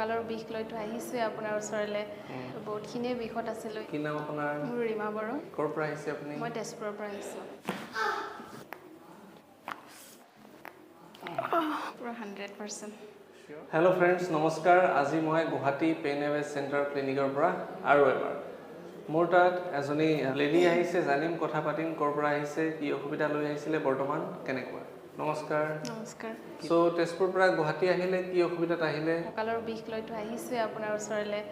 কঁকালৰ বিষ লৈতো আহিছোৱে আপোনাৰ ওচৰলৈ বহুতখিনিয়ে বিষত আছিলোঁ কি নাম আপোনাৰ মোৰ ৰীমা বড়ো ক'ৰ পৰা আহিছে আপুনি মই তেজপুৰৰ পৰা আহিছোঁ পুৰা 100% হেল্ল' ফ্ৰেণ্ডছ নমস্কাৰ আজি মই গুৱাহাটী পেইন এৱেজ চেণ্টাৰ ক্লিনিকৰ পৰা আৰু এবাৰ মোৰ তাত এজনী লেডি আহিছে জানিম কথা পাতিম ক'ৰ পৰা আহিছে কি অসুবিধা লৈ আহিছিলে বৰ্তমান কেনেকুৱা নমস্কাৰ নমস্কাৰ সো তেজপুৰৰ পৰা গুৱাহাটী আহিলে কি অসুবিধাত আহিলে কঁকালৰ বিষ লৈতো আহিছোৱে আপোনাৰ ওচৰলৈ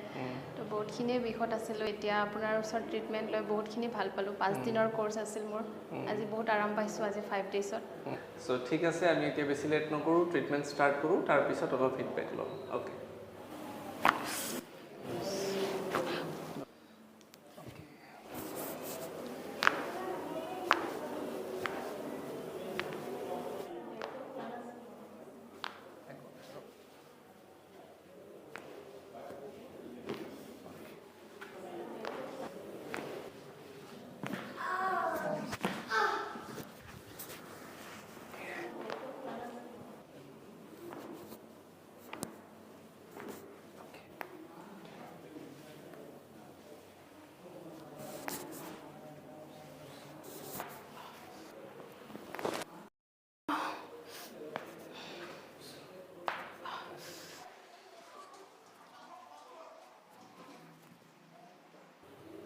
তো বহুতখিনিয়ে বিষত আছিলোঁ এতিয়া আপোনাৰ ওচৰত ট্ৰিটমেণ্ট লৈ বহুতখিনি ভাল পালোঁ 5 দিনৰ কোৰ্ছ আছিল মোৰ আজি বহুত আৰাম পাইছোঁ আজি 5 ডেইছত সো ঠিক আছে আমি এতিয়া বেছি লেট নকৰোঁ ট্ৰিটমেণ্ট ষ্টাৰ্ট কৰোঁ তাৰ পিছত অলপ ফিডবেক ল'ম ওকে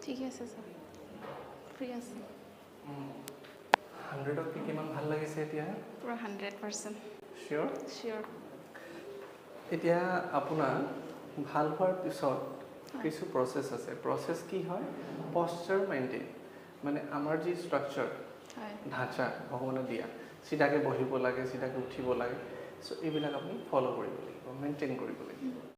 ঠিকে আছে ছাৰ ফ্ৰী আছে 100ত কিমান ভাল লাগিছে এতিয়া পুৰা 100% চিয়'ৰ চিয়'ৰ এতিয়া আপোনাৰ ভাল হোৱাৰ পিছত কিছু প্ৰচেছ আছে প্ৰচেছ কি হয় পশ্চাৰ মেইনটেইন মানে আমাৰ যি ষ্ট্ৰাকচাৰ হয় ঢাঁচা ভগৱানে দিয়া চিধাকৈ বহিব লাগে চিধাকৈ উঠিব লাগে চ' এইবিলাক আপুনি ফ'ল' কৰিব লাগিব মেইনটেইন কৰিব লাগিব